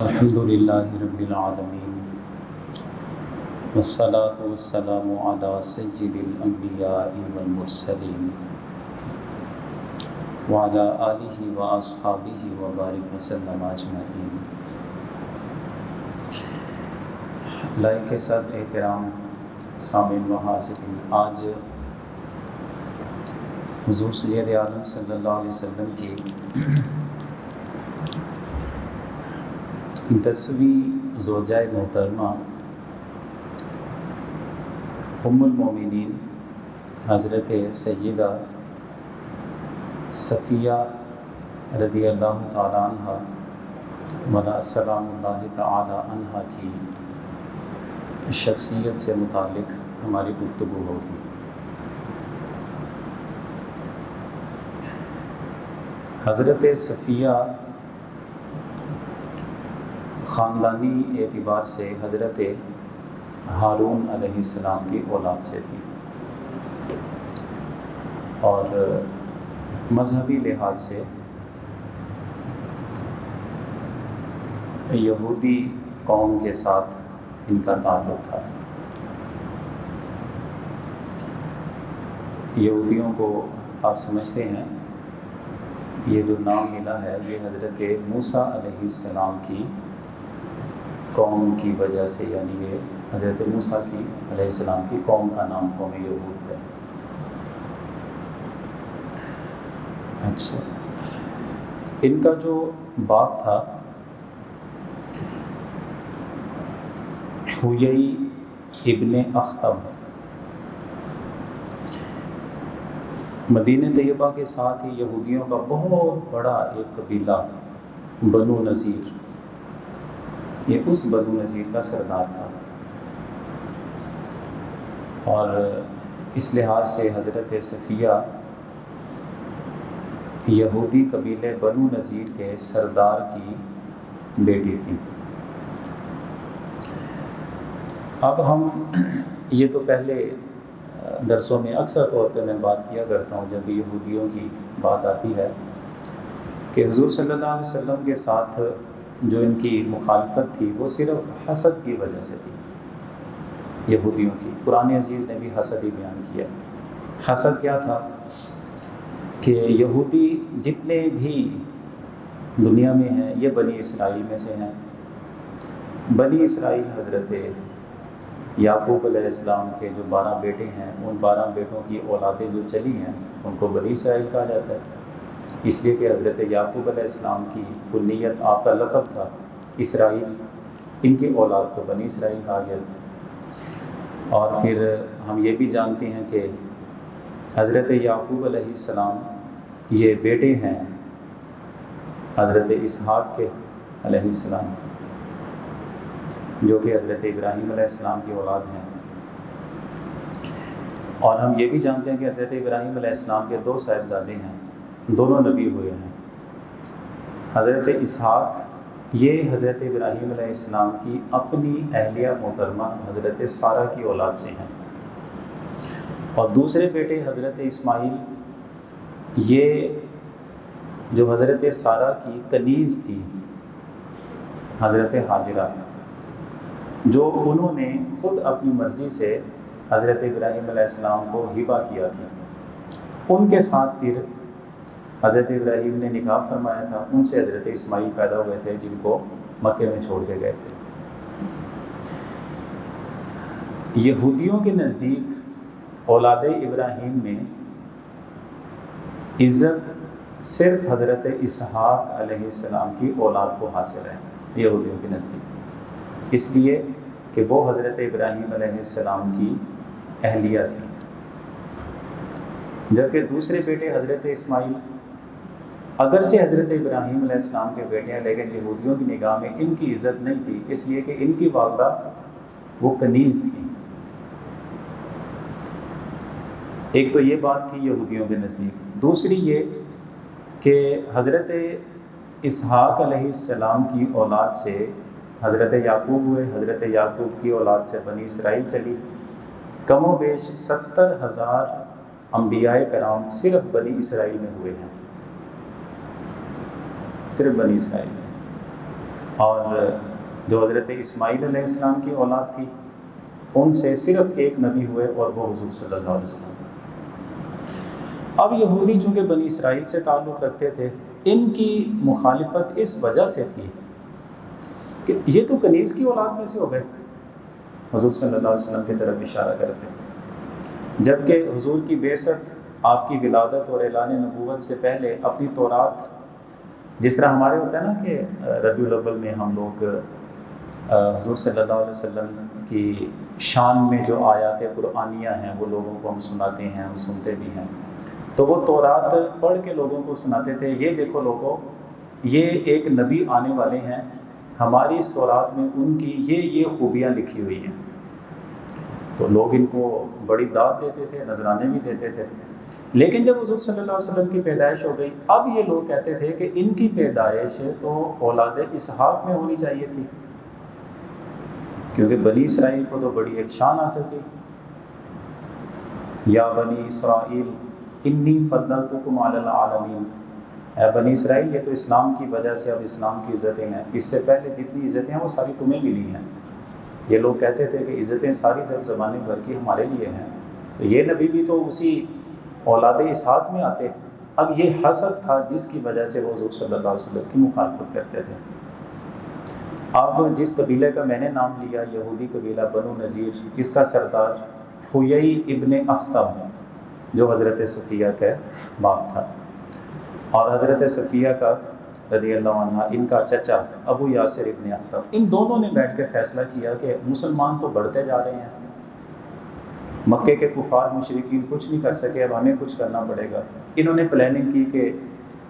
الحمد للہ رب العالمین والصلاة والسلام علی سید الانبیاء والمرسلین وعلی آلہ واصحابہ وبارک وسلم اجمعین۔ لائق کے ساتھ احترام سامعین و حاضرین، آج حضور سید عالم صلی اللہ علیہ وسلم کی 10ویں زوجہ محترمہ ام المومنین حضرت سیدہ صفیہ رضی اللہ تعالیٰ عنہ وعلیٰ سلام اللہ تعالیٰ عنہ کی شخصیت سے متعلق ہماری گفتگو ہوگی۔ حضرت صفیہ خاندانی اعتبار سے حضرت ہارون علیہ السلام کی اولاد سے تھی، اور مذہبی لحاظ سے یہودی قوم کے ساتھ ان کا تعلق تھا۔ یہودیوں کو آپ سمجھتے ہیں، یہ جو نام ملا ہے یہ حضرت موسیٰ علیہ السلام کی قوم کی وجہ سے، یعنی یہ حضرت موسیٰ کی علیہ السلام کی قوم کا نام قوم یہود ہے۔ اچھا، ان کا جو باپ تھا حویی ابن اخطب، مدینہ طیبہ کے ساتھ ہی یہودیوں کا بہت بڑا ایک قبیلہ بنو نذیر، یہ اس بنو نذیر کا سردار تھا، اور اس لحاظ سے حضرت صفیہ یہودی قبیلے بنو نذیر کے سردار کی بیٹی تھی۔ اب ہم یہ تو پہلے درسوں میں اکثر طور پہ میں بات کیا کرتا ہوں جب یہودیوں کی بات آتی ہے کہ حضور صلی اللہ علیہ وسلم کے ساتھ جو ان کی مخالفت تھی وہ صرف حسد کی وجہ سے تھی، یہودیوں کی۔ قرآن عزیز نے بھی حسد ہی بیان کیا۔ حسد کیا تھا کہ یہودی جتنے بھی دنیا میں ہیں یہ بنی اسرائیل میں سے ہیں۔ بنی اسرائیل حضرت یعقوب علیہ السلام کے جو 12 بیٹے ہیں، ان 12 بیٹوں کی اولادیں جو چلی ہیں ان کو بنی اسرائیل کہا جاتا ہے، اس لیے کہ حضرت یعقوب علیہ السلام کی کنیت، آپ کا لقب تھا اسرائیل، ان کی اولاد کو بنی اسرائیل کہا گیا۔ اور پھر ہم یہ بھی جانتے ہیں کہ حضرت یعقوب علیہ السلام یہ بیٹے ہیں حضرت اسحاق کے علیہ السلام، جو کہ حضرت ابراہیم علیہ السلام کی اولاد ہیں۔ اور ہم یہ بھی جانتے ہیں کہ حضرت ابراہیم علیہ السلام کے 2 صاحبزادے ہیں، دونوں نبی ہوئے ہیں۔ حضرت اسحاق یہ حضرت ابراہیم علیہ السلام کی اپنی اہلیہ محترمہ حضرت سارہ کی اولاد سے ہیں، اور دوسرے بیٹے حضرت اسماعیل یہ جو حضرت سارہ کی کنیز تھی حضرت ہاجرہ، جو انہوں نے خود اپنی مرضی سے حضرت ابراہیم علیہ السلام کو ہبہ کیا تھا، ان کے ساتھ پھر حضرت ابراہیم نے نکاح فرمایا تھا، ان سے حضرت اسماعیل پیدا ہوئے تھے جن کو مکے میں چھوڑ کے گئے تھے۔ یہودیوں کے نزدیک اولاد ابراہیم میں عزت صرف حضرت اسحاق علیہ السلام کی اولاد کو حاصل ہے، یہودیوں کے نزدیک، اس لیے کہ وہ حضرت ابراہیم علیہ السلام کی اہلیہ تھی، جبکہ دوسرے بیٹے حضرت اسماعیل اگرچہ حضرت ابراہیم علیہ السلام کے بیٹے ہیں، لیکن یہودیوں کی نگاہ میں ان کی عزت نہیں تھی، اس لیے کہ ان کی والدہ وہ کنیز تھی۔ ایک تو یہ بات تھی یہودیوں کے نزدیک، دوسری یہ کہ حضرت اسحاق علیہ السلام کی اولاد سے حضرت یعقوب ہوئے، حضرت یعقوب کی اولاد سے بنی اسرائیل چلی، کم و بیش 70,000 انبیاء کرام صرف بنی اسرائیل میں ہوئے ہیں، صرف بنی اسرائیل میں۔ اور جو حضرت اسماعیل علیہ السلام کی اولاد تھی ان سے صرف ایک نبی ہوئے اور وہ حضور صلی اللہ علیہ وسلم۔ اب یہودی چونکہ بنی اسرائیل سے تعلق رکھتے تھے، ان کی مخالفت اس وجہ سے تھی کہ یہ تو کنیز کی اولاد میں سے ہو گئے، حضور صلی اللہ علیہ وسلم کی طرف اشارہ کرتے ہیں، جبکہ حضور کی بعثت، آپ کی ولادت اور اعلان نبوت سے پہلے اپنی تورات، جس طرح ہمارے ہوتا ہے نا کہ ربیع الاول میں ہم لوگ حضور صلی اللہ علیہ وسلم کی شان میں جو آیات قرآنیہ ہیں وہ لوگوں کو ہم سناتے ہیں، ہم سنتے بھی ہیں، تو وہ تورات پڑھ کے لوگوں کو سناتے تھے، یہ دیکھو لوگوں، یہ ایک نبی آنے والے ہیں، ہماری اس تورات میں ان کی یہ خوبیاں لکھی ہوئی ہیں۔ تو لوگ ان کو بڑی داد دیتے تھے، نذرانے بھی دیتے تھے۔ لیکن جب حضور صلی اللہ علیہ وسلم کی پیدائش ہو گئی، اب یہ لوگ کہتے تھے کہ ان کی پیدائش تو اولاد اسحاق میں ہونی چاہیے تھی، کیونکہ بنی اسرائیل کو تو بڑی ایک شان حاصل تھی، یا بنی اسرائیل انی فضلتکم علی العالمین، اے بنی اسرائیل یہ تو اسلام کی وجہ سے اب اسلام کی عزتیں ہیں، اس سے پہلے جتنی عزتیں ہیں وہ ساری تمہیں ملی ہیں۔ یہ لوگ کہتے تھے کہ عزتیں ساری جب زمانے بھر کی ہمارے لیے ہیں تو یہ نبی بھی تو اسی اولاد اسحاق میں آتے۔ اب یہ حسد تھا جس کی وجہ سے وہ حضور صلی اللہ علیہ وسلم کی مخالفت کرتے تھے۔ اب جس قبیلے کا میں نے نام لیا، یہودی قبیلہ بنو نذیر، اس کا سردار حیی ابن اخطب جو حضرت صفیہ کا باپ تھا، اور حضرت صفیہ کا رضی اللہ عنہ ان کا چچا ابو یاسر ابن اخطب، ان دونوں نے بیٹھ کے فیصلہ کیا کہ مسلمان تو بڑھتے جا رہے ہیں، مکے کے کفار مشرکین کچھ نہیں کر سکے، اب ہمیں کچھ کرنا پڑے گا۔ انہوں نے پلاننگ کی کہ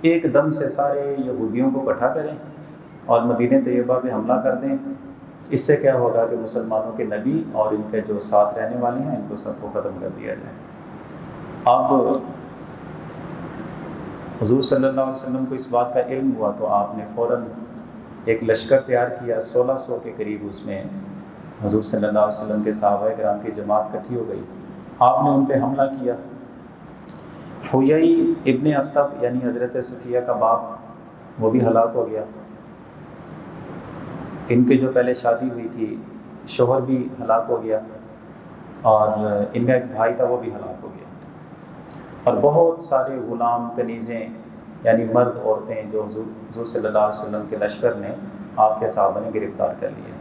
ایک دم سے سارے یہودیوں کو اکٹھا کریں اور مدینہ طیبہ پہ حملہ کر دیں، اس سے کیا ہوگا کہ مسلمانوں کے نبی اور ان کے جو ساتھ رہنے والے ہیں ان کو سب کو ختم کر دیا جائے۔ اب حضور صلی اللہ علیہ وسلم کو اس بات کا علم ہوا تو آپ نے فوراً ایک لشکر تیار کیا، 1600 کے قریب، اس میں حضور صلی اللہ علیہ وسلم کے صحابہ کرام کی جماعت اکٹھی ہو گئی، آپ نے ان پہ حملہ کیا۔ حیی ابن اخطب یعنی حضرت صفیہ کا باپ وہ بھی ہلاک ہو گیا، ان کے جو پہلے شادی ہوئی تھی شوہر بھی ہلاک ہو گیا، اور ان کا ایک بھائی تھا وہ بھی ہلاک ہو گیا، اور بہت سارے غلام کنیزیں یعنی مرد عورتیں جو حضور صلی اللہ علیہ وسلم کے لشکر نے آپ کے صحابہ نے گرفتار کر لیے۔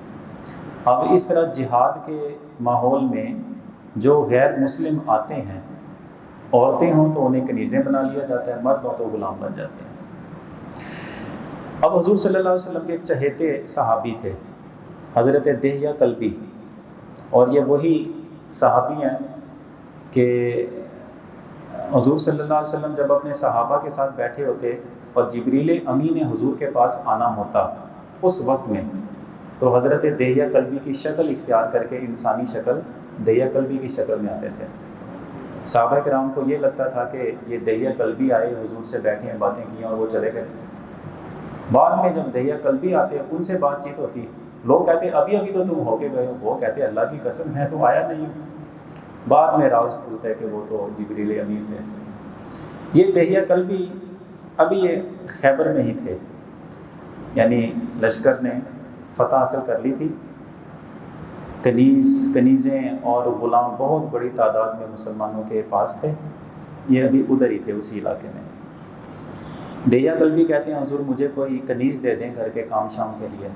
اب اس طرح جہاد کے ماحول میں جو غیر مسلم آتے ہیں، عورتیں ہوں تو انہیں کنیزیں بنا لیا جاتا ہے، مرد ہوں تو غلام بن جاتے ہیں۔ اب حضور صلی اللہ علیہ وسلم کے ایک چہیتے صحابی تھے حضرت دہیہ کلبی، اور یہ وہی صحابی ہیں کہ حضور صلی اللہ علیہ وسلم جب اپنے صحابہ کے ساتھ بیٹھے ہوتے اور جبریل امین حضور کے پاس آنا ہوتا اس وقت میں، تو حضرت دہیہ کلبی کی شکل اختیار کر کے انسانی شکل دہیہ کلبی کی شکل میں آتے تھے۔ صحابہ کرام کو یہ لگتا تھا کہ یہ دہیہ کلبی آئے، حضور سے بیٹھے ہیں، باتیں کی اور وہ چلے گئے۔ بعد میں جب دہیہ کلبی آتے ان سے بات چیت ہوتی، لوگ کہتے ابھی تو تم ہو کے گئے ہو، وہ کہتے اللہ کی قسم ہے تو آیا نہیں ہوں۔ بعد میں راز کھلتا ہے کہ وہ تو جبریل امین تھے۔ یہ دہیہ کلبی ابھی یہ خیبر میں ہی تھے، یعنی لشکر نے فتح حاصل کر لی تھی، کنیزیں اور غلام بہت بڑی تعداد میں مسلمانوں کے پاس تھے، یہ ابھی ادھر ہی تھے اسی علاقے میں۔ دہیہ کلبی کہتے ہیں حضور مجھے کوئی کنیز دے دیں گھر کے کام شام کے لیے،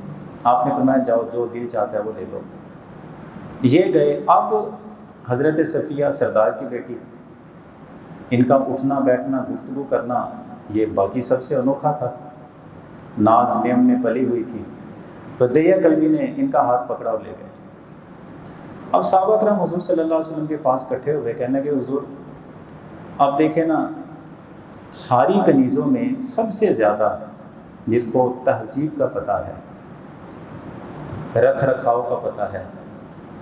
آپ نے فرمایا جاؤ جو دل چاہتا ہے وہ لے لو۔ یہ گئے۔ اب حضرت صفیہ سردار کی بیٹی، ان کا اٹھنا بیٹھنا گفتگو کرنا یہ باقی سب سے انوکھا تھا، ناز نعم میں پلی ہوئی تھی، تو دہیہ کلبی نے ان کا ہاتھ پکڑا اور لے گئے۔ اب صحابہ کرام حضور صلی اللہ علیہ وسلم کے پاس اکٹھے ہوئے، کہنے کہ حضور اب دیکھیں نا، ساری کنیزوں میں سب سے زیادہ جس کو تہذیب کا پتہ ہے، رکھ رکھاؤ کا پتہ ہے،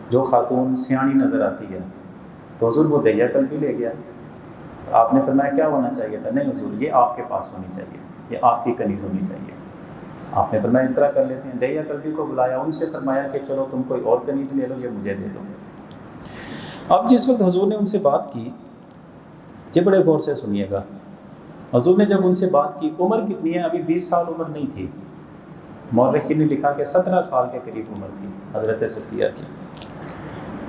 جو خاتون سیاਣੀ نظر آتی ہے، تو حضور وہ دہیہ کلبی لے گیا۔ تو آپ نے فرمایا کیا ہونا چاہیے تھا؟ نہیں حضور یہ آپ کے پاس ہونی چاہیے، یہ آپ کی کنیز ہونی چاہیے۔ آپ نے فرمایا اس طرح کر لیتے ہیں۔ دہیہ کلبی کو بلایا، ان سے فرمایا کہ چلو تم کوئی اور کنیز لے لو، یہ مجھے دے دو۔ اب جس وقت حضور نے ان سے بات کی، یہ بڑے غور سے سنیے گا، حضور نے جب ان سے بات کی، عمر کتنی ہے؟ ابھی 20 سال عمر نہیں تھی، مورخین نے لکھا کہ 17 سال کے قریب عمر تھی حضرت صفیہ کی۔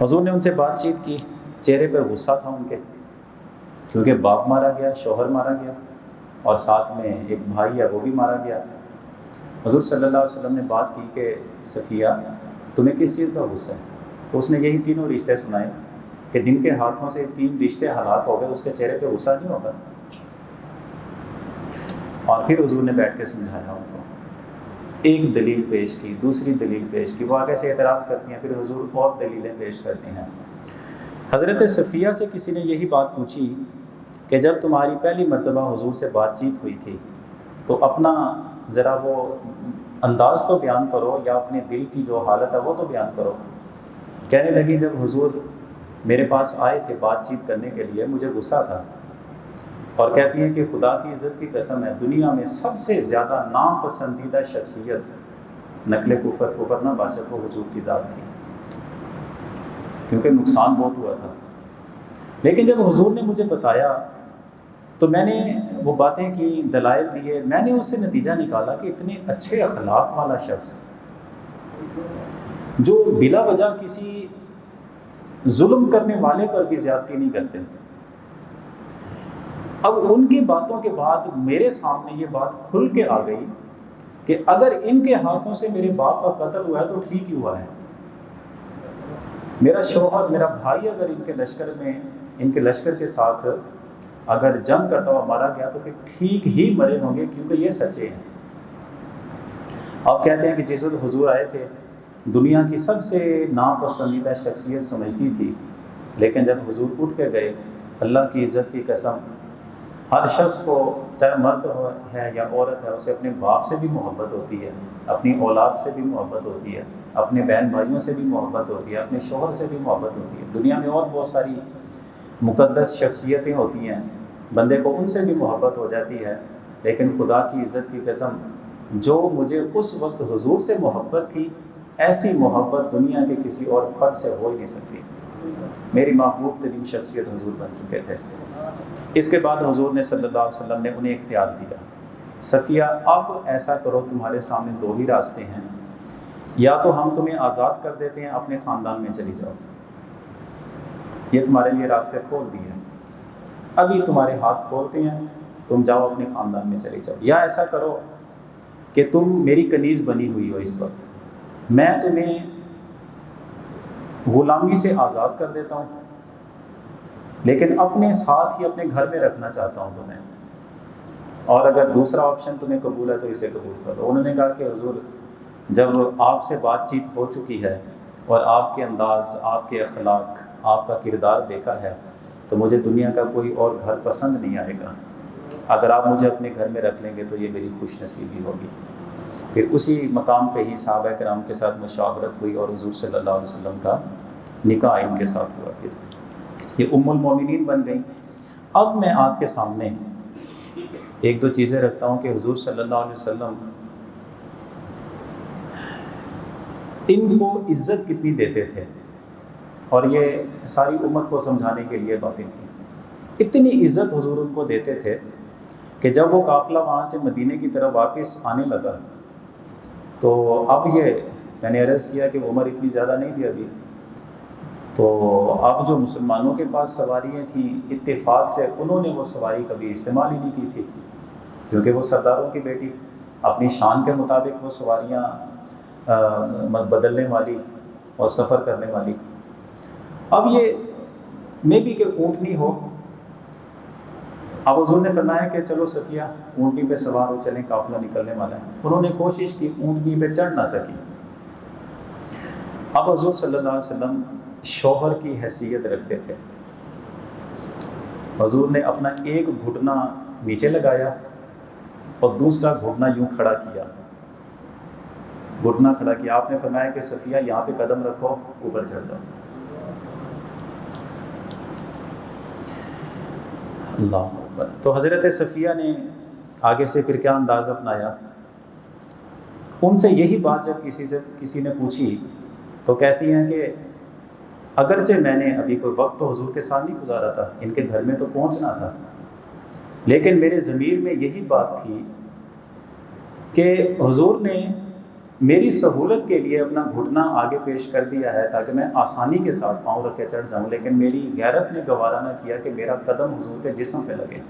حضور نے ان سے بات چیت کی، چہرے پر غصہ تھا ان کے، کیونکہ باپ مارا گیا، شوہر مارا گیا، اور ساتھ میں ایک بھائی ہے وہ بھی مارا گیا۔ حضور صلی اللہ علیہ وسلم نے بات کی کہ صفیہ تمہیں کس چیز کا غصہ ہے؟ تو اس نے یہی تینوں رشتے سنائے کہ جن کے ہاتھوں سے 3 رشتے ہلاک ہو گئے اس کے چہرے پہ غصہ نہیں ہوگا۔ اور پھر حضور نے بیٹھ کے سمجھایا ان کو، ایک دلیل پیش کی، دوسری دلیل پیش کی، وہ آگے سے اعتراض کرتی ہیں، پھر حضور اور دلیلیں پیش کرتے ہیں۔ حضرت صفیہ سے کسی نے یہی بات پوچھی کہ جب تمہاری پہلی مرتبہ حضور سے بات چیت ہوئی تھی تو اپنا ذرا وہ انداز تو بیان کرو، یا اپنے دل کی جو حالت ہے وہ تو بیان کرو۔ کہنے لگی جب حضور میرے پاس آئے تھے بات چیت کرنے کے لیے مجھے غصہ تھا، اور کہتی ہیں کہ خدا کی عزت کی قسم ہے دنیا میں سب سے زیادہ ناپسندیدہ شخصیت نقل کفر نہ باشد وہ حضور کی ذات تھی، کیونکہ نقصان بہت ہوا تھا۔ لیکن جب حضور نے مجھے بتایا تو میں نے وہ باتیں کی، دلائل دیے، میں نے اس سے نتیجہ نکالا کہ اتنے اچھے اخلاق والا شخص جو بلا وجہ کسی ظلم کرنے والے پر بھی زیادتی نہیں کرتے، اب ان کی باتوں کے بعد میرے سامنے یہ بات کھل کے آ گئی کہ اگر ان کے ہاتھوں سے میرے باپ کا قتل ہوا ہے تو ٹھیک ہی ہوا ہے، میرا شوہر، میرا بھائی اگر ان کے لشکر کے ساتھ اگر جنگ کرتا ہوا مارا گیا تو پھر ٹھیک ہی مرے ہوں گے، کیونکہ یہ سچے ہیں۔ آپ کہتے ہیں کہ جس وقت حضور آئے تھے دنیا کی سب سے ناپسندیدہ شخصیت سمجھتی تھی، لیکن جب حضور اٹھ کے گئے، اللہ کی عزت کی قسم، ہر شخص کو چاہے مرد ہے یا عورت ہے اسے اپنے باپ سے بھی محبت ہوتی ہے، اپنی اولاد سے بھی محبت ہوتی ہے، اپنے بہن بھائیوں سے بھی محبت ہوتی ہے، اپنے شوہر سے بھی محبت ہوتی ہے۔ دنیا میں اور بہت ساری مقدس شخصیتیں ہوتی ہیں، بندے کو ان سے بھی محبت ہو جاتی ہے، لیکن خدا کی عزت کی قسم جو مجھے اس وقت حضور سے محبت تھی ایسی محبت دنیا کے کسی اور فرد سے ہو ہی نہیں سکتی۔ میری محبوب ترین شخصیت حضور بن چکے تھے۔ اس کے بعد حضور نے صلی اللہ علیہ وسلم نے انہیں اختیار دیا، صفیہ اب ایسا کرو، تمہارے سامنے 2 ہی راستے ہیں، یا تو ہم تمہیں آزاد کر دیتے ہیں، اپنے خاندان میں چلی جاؤ، یہ تمہارے لیے راستے کھول دیے، ابھی تمہارے ہاتھ کھولتے ہیں، تم جاؤ اپنے خاندان میں چلی جاؤ، یا ایسا کرو کہ تم میری کنیز بنی ہوئی ہو اس وقت، میں تمہیں غلامی سے آزاد کر دیتا ہوں، لیکن اپنے ساتھ ہی اپنے گھر میں رکھنا چاہتا ہوں تمہیں، اور اگر دوسرا آپشن تمہیں قبول ہے تو اسے قبول کرو۔ انہوں نے کہا کہ حضور جب آپ سے بات چیت ہو چکی ہے اور آپ کے انداز، آپ کے اخلاق، آپ کا کردار دیکھا ہے تو مجھے دنیا کا کوئی اور گھر پسند نہیں آئے گا، اگر آپ مجھے اپنے گھر میں رکھ لیں گے تو یہ میری خوش نصیبی ہوگی۔ پھر اسی مقام پہ ہی صحابہ کرام کے ساتھ مشاورت ہوئی اور حضور صلی اللہ علیہ وسلم کا نکاح ان کے ساتھ ہوا، پھر یہ ام المومنین بن گئیں۔ اب میں آپ کے سامنے 1-2 چیزیں رکھتا ہوں کہ حضور صلی اللہ علیہ وسلم ان کو عزت کتنی دیتے تھے، اور یہ ساری امت کو سمجھانے کے لیے باتیں تھیں۔ اتنی عزت حضور ان کو دیتے تھے کہ جب وہ قافلہ وہاں سے مدینے کی طرف واپس آنے لگا تو اب یہ میں نے عرض کیا کہ عمر اتنی زیادہ نہیں تھی ابھی، تو اب جو مسلمانوں کے پاس سواریاں تھیں اتفاق سے انہوں نے وہ سواری کبھی استعمال ہی نہیں کی تھی، کیونکہ وہ سرداروں کی بیٹی، اپنی شان کے مطابق وہ سواریاں بدلنے والی اور سفر کرنے والی۔ اب یہ میں بھی کہ اونٹنی ہو، اب حضور نے فرمایا کہ چلو صفیہ اونٹنی پہ سوار ہو، چلیں قافلہ نکلنے والا ہے۔ انہوں نے کوشش کی، اونٹنی پہ چڑھ نہ سکی۔ اب حضور صلی اللہ علیہ وسلم شوہر کی حیثیت رکھتے تھے، حضور نے اپنا ایک گھٹنا نیچے لگایا اور دوسرا گھٹنا یوں کھڑا کیا، گھٹنا کھڑا کیا۔ آپ نے فرمایا کہ صفیہ یہاں پہ قدم رکھو، اوپر چڑھ جاؤ۔ اللہ اکبر۔ تو حضرت صفیہ نے آگے سے پھر کیا انداز اپنایا، ان سے یہی بات جب کسی نے پوچھی تو کہتی ہیں کہ اگرچہ میں نے ابھی کوئی وقت تو حضور کے ساتھ نہیں گزارا تھا، ان کے گھر میں تو پہنچنا تھا، لیکن میرے ضمیر میں یہی بات تھی کہ حضور نے میری سہولت کے لیے اپنا گھٹنا آگے پیش کر دیا ہے تاکہ میں آسانی کے ساتھ پاؤں رکھ کے چڑھ جاؤں، لیکن میری غیرت نے گوارا نہ کیا کہ میرا قدم حضور کے جسم پہ لگے۔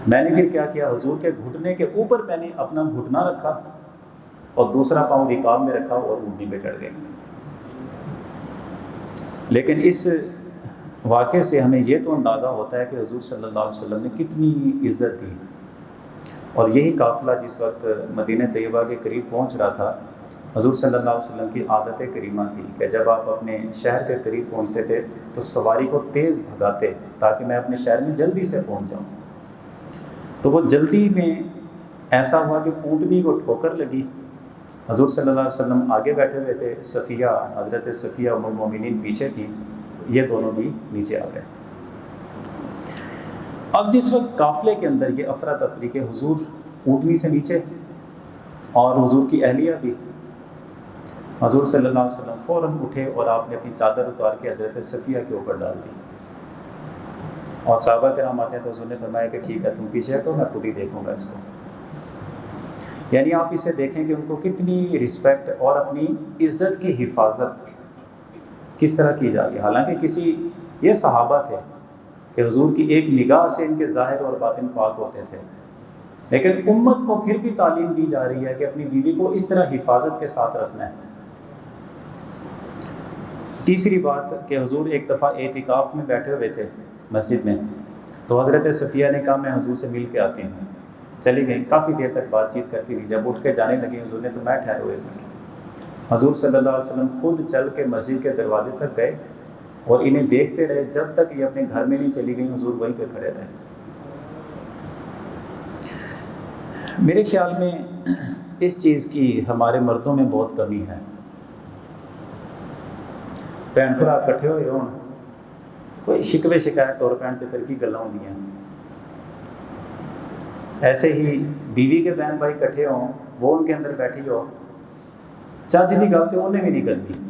میں نے پھر کیا کیا، حضور کے گھٹنے کے اوپر میں نے اپنا گھٹنا رکھا اور دوسرا پاؤں رکاب میں رکھا اور اونٹنی پہ چڑھ گئے۔ لیکن اس واقعے سے ہمیں یہ تو اندازہ ہوتا ہے کہ حضور صلی اللہ علیہ وسلم نے کتنی عزت دی۔ اور یہی قافلہ جس وقت مدینہ طیبہ کے قریب پہنچ رہا تھا، حضور صلی اللہ علیہ وسلم کی عادت کریمہ تھی کہ جب آپ اپنے شہر کے قریب پہنچتے تھے تو سواری کو تیز بھگاتے تاکہ میں اپنے شہر میں جلدی سے پہنچ جاؤں۔ تو وہ جلدی میں ایسا ہوا کہ اونٹنی کو ٹھوکر لگی۔ حضور صلی اللہ علیہ وسلم آگے بیٹھے ہوئے تھے، صفیہ حضرت صفیہ ام المومنین پیچھے تھی، یہ دونوں بھی نیچے آ گئے۔ اب جس وقت قافلے کے اندر یہ افراتفری کے حضور اونٹنی سے نیچے اور حضور کی اہلیہ بھی، حضور صلی اللہ علیہ وسلم فوراً اٹھے اور آپ نے اپنی چادر اتار کے حضرت صفیہ کے اوپر ڈال دی، اور صحابہ کرام آتے ہیں تو حضور نے فرمایا کہ ٹھیک ہے تم پیچھے ہٹو، میں خود ہی دیکھوں گا اس کو۔ یعنی آپ اسے دیکھیں کہ ان کو کتنی رسپیکٹ اور اپنی عزت کی حفاظت کس طرح کی جا رہی ہے۔ حالانکہ یہ صحابہ تھے کہ حضور کی ایک نگاہ سے ان کے ظاہر اور باطن پاک ہوتے تھے، لیکن امت کو پھر بھی تعلیم دی جا رہی ہے کہ اپنی بیوی کو اس طرح حفاظت کے ساتھ رکھنا ہے۔ تیسری بات کہ حضور ایک دفعہ اعتکاف میں بیٹھے ہوئے تھے مسجد میں، تو حضرت صفیہ نے کہا میں حضور سے مل کے آتی ہوں۔ چلی گئی، کافی دیر تک بات چیت کرتی رہی، جب اٹھ کے جانے لگی حضور نے فرمایا ٹھہرو ایک منٹ۔ حضور صلی اللہ علیہ وسلم خود چل کے مسجد کے دروازے تک گئے اور انہیں دیکھتے رہے جب تک یہ اپنے گھر میں نہیں چلی گئی، حضور وہیں پہ کھڑے رہے۔ میرے خیال میں اس چیز کی ہمارے مردوں میں بہت کمی ہے۔ بھن بھرا کٹھے ہوئے ہون، کوئی شکوے شکایت ٹور پین تے پھر کی گلاں ہوندیاں، ایسے ہی بیوی کے بہن بھائی کٹھے ہوں، وہ ان کے اندر بیٹھی ہو، چج دی گل تے انہیں بھی نہیں کرنی۔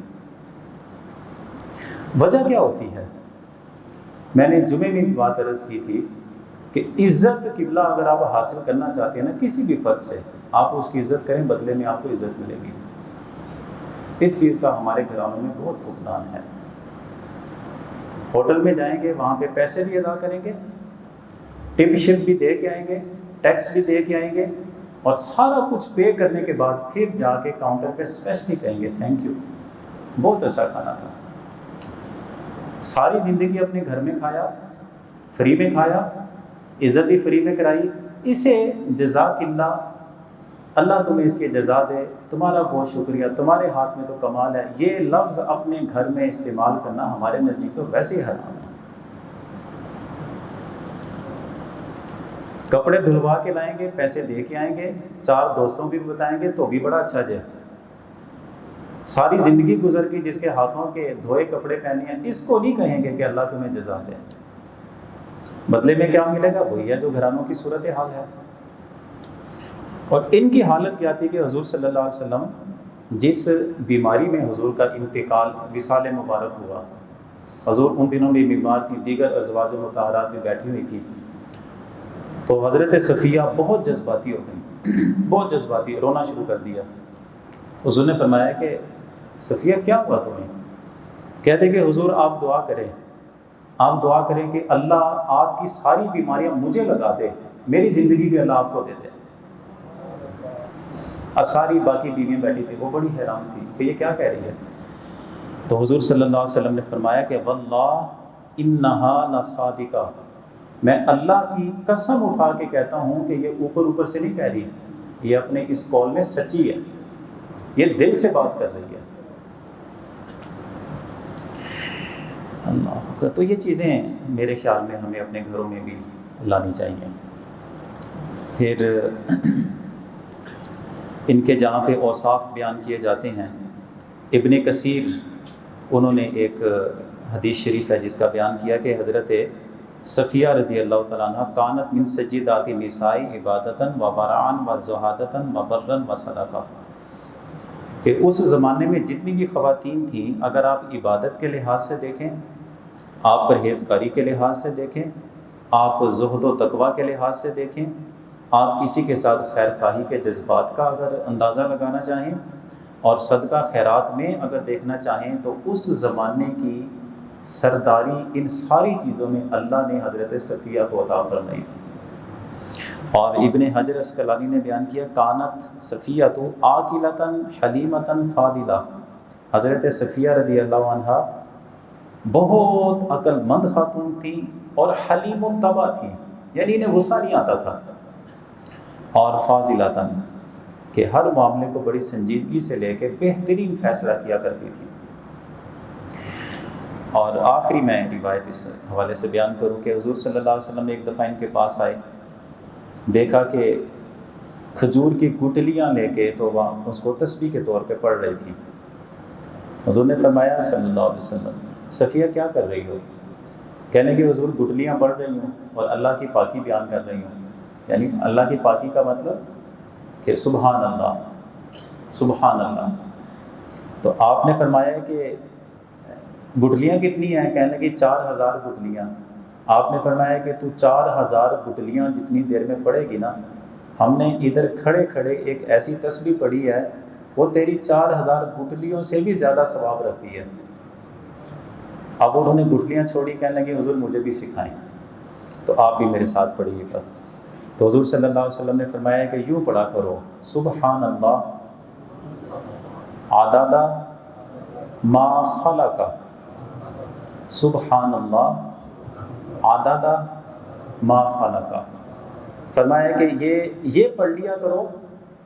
وجہ کیا ہوتی ہے؟ میں نے جمعے میں بات عرض کی تھی کہ عزت قبلہ اگر آپ حاصل کرنا چاہتے ہیں نا کسی بھی فرد سے، آپ اس کی عزت کریں، بدلے میں آپ کو عزت ملے گی۔ اس چیز کا ہمارے گھرانوں میں بہت فقدان ہے۔ ہوٹل میں جائیں گے، وہاں پہ پیسے بھی ادا کریں گے، ٹپ شپ بھی دے کے آئیں گے، ٹیکس بھی دے کے آئیں گے، اور سارا کچھ پے کرنے کے بعد پھر جا کے کاؤنٹر پہ اسپیشلی کہیں گے تھینک یو، بہت اچھا کھانا تھا۔ ساری زندگی اپنے گھر میں کھایا، فری میں کھایا، عزت بھی فری میں کرائی، اسے جزاک اللہ، اللہ تمہیں اس کی جزا دے، تمہارا بہت شکریہ، تمہارے ہاتھ میں تو کمال ہے، یہ لفظ اپنے گھر میں استعمال کرنا ہمارے نزدیک تو ویسے ہی حرام ہے۔ کپڑے دھلوا کے لائیں گے، پیسے دے کے آئیں گے، 4 دوستوں بھی بتائیں گے تو بھی بڑا اچھا جائے۔ ساری زندگی گزر گئی جس کے ہاتھوں کے دھوئے کپڑے پہنے ہیں، اس کو نہیں کہیں گے کہ اللہ تمہیں جزا دے۔ بدلے میں کیا ملے گا؟ وہی ہے جو گھرانوں کی صورت حال ہے۔ اور ان کی حالت کیا تھی کہ حضور صلی اللہ علیہ وسلم جس بیماری میں حضور کا انتقال وصال مبارک ہوا، حضور ان دنوں بھی بیمار تھی، دیگر ازواج مطہرات بھی بیٹھی ہوئی تھی، تو حضرت صفیہ بہت جذباتی ہو گئی، بہت جذباتی، رونا شروع کر دیا۔ حضور نے فرمایا کہ صفیہ کیا ہوا تمہیں؟ کہتے کہ حضور آپ دعا کریں، آپ دعا کریں کہ اللہ آپ کی ساری بیماریاں مجھے لگا دے، میری زندگی بھی اللہ آپ کو دے دے۔ اور ساری باقی بیویاں بیٹھی تھی، وہ بڑی حیران تھی کہ یہ کیا کہہ رہی ہے۔ تو حضور صلی اللہ علیہ وسلم نے فرمایا کہ واللہ انہا لصادقہ، میں اللہ کی قسم اٹھا کے کہتا ہوں کہ یہ اوپر اوپر سے نہیں کہہ رہی، یہ اپنے اس قول میں سچی ہے، یہ دل سے بات کر رہی ہے۔ اللہ اکبر۔ تو یہ چیزیں میرے خیال میں ہمیں اپنے گھروں میں بھی لانی چاہیے۔ پھر ان کے جہاں پہ اوصاف بیان کیے جاتے ہیں، ابن کثیر انہوں نے ایک حدیث شریف ہے جس کا بیان کیا کہ حضرت صفیہ رضی اللہ تعالیٰ عنہ کانت من سجدات النساء عبادتاً و ورعاً و زہادتاً و برًا و صدقہ، کہ اس زمانے میں جتنی بھی خواتین تھیں، اگر آپ عبادت کے لحاظ سے دیکھیں، آپ پرہیزگاری کے لحاظ سے دیکھیں، آپ زہد و تقوی کے لحاظ سے دیکھیں، آپ کسی کے ساتھ خیر خواہی کے جذبات کا اگر اندازہ لگانا چاہیں اور صدقہ خیرات میں اگر دیکھنا چاہیں تو اس زمانے کی سرداری ان ساری چیزوں میں اللہ نے حضرت صفیہ کو عطا فرمائی تھی۔ اور ابن حجر اسقلانی نے بیان کیا کانت صفیۃ عاقلۃ حلیمۃ فاضلہ، حضرت صفیہ رضی اللہ عنہ بہت عقل مند خاتون تھیں اور حلیم الطبع تھیں، یعنی انہیں غصہ نہیں آتا تھا، اور فاضلۃ کہ ہر معاملے کو بڑی سنجیدگی سے لے کے بہترین فیصلہ کیا کرتی تھی۔ اور آخری میں روایت اس حوالے سے بیان کروں کہ حضور صلی اللہ علیہ وسلم ایک دفعہ ان کے پاس آئے، دیکھا کہ کھجور کی گٹلیاں لے کے تو وہ اس کو تسبیح کے طور پہ پڑھ رہی تھی۔ حضور نے فرمایا صلی اللہ علیہ وسلم صفیہ کیا کر رہی ہو؟ کہنے کہ حضور گٹلیاں پڑھ رہی ہوں اور اللہ کی پاکی بیان کر رہی ہوں، یعنی اللہ کی پاکی کا مطلب کہ سبحان اللہ سبحان اللہ۔ تو آپ نے فرمایا کہ گٹلیاں کتنی ہیں؟ کہنے کہ 4000 گٹلیاں۔ آپ نے فرمایا کہ تو 4000 گٹلیاں جتنی دیر میں پڑھے گی نا، ہم نے ادھر کھڑے کھڑے ایک ایسی تسبیح پڑھی ہے وہ تیری 4000 گٹلیوں سے بھی زیادہ ثواب رکھتی ہے۔ اب انہوں نے گٹلیاں چھوڑی، کہنے لگے حضور مجھے بھی سکھائیں، تو آپ بھی میرے ساتھ پڑھیے گا۔ تو حضور صلی اللہ علیہ وسلم نے فرمایا کہ یوں پڑھا کرو سبحان اللہ عدد ما خلق، سبحان اللہ عدد ما خلق۔ فرمایا کہ یہ پڑھ لیا کرو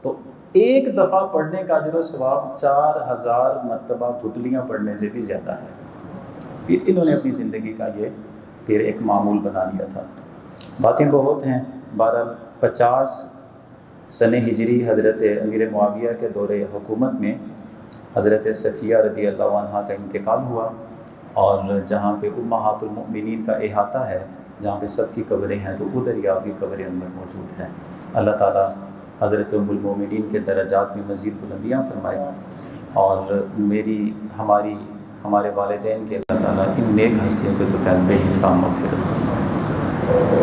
تو ایک دفعہ پڑھنے کا اجر و ثواب 4000 مرتبہ گٹلیاں پڑھنے سے بھی زیادہ ہے۔ پھر انہوں نے اپنی زندگی کا یہ پھر ایک معمول بنا لیا تھا۔ باتیں بہت ہیں، بہرحال 50 سنہ ہجری حضرت امیر معاویہ کے دور حکومت میں حضرت صفیہ رضی اللہ عنہ کا انتقال ہوا، اور جہاں پہ امہات المؤمنین کا احاطہ ہے، جہاں پہ سب کی قبریں ہیں، تو ادھر ہی آپ کی قبر انور موجود ہیں۔ اللہ تعالیٰ حضرت ام المؤمنین کے درجات میں مزید بلندیاں فرمائے، اور ہمارے والدین کے اللہ تعالیٰ ان نیک ہستیوں کے طفیل بے حساب مغفرت فرمائے۔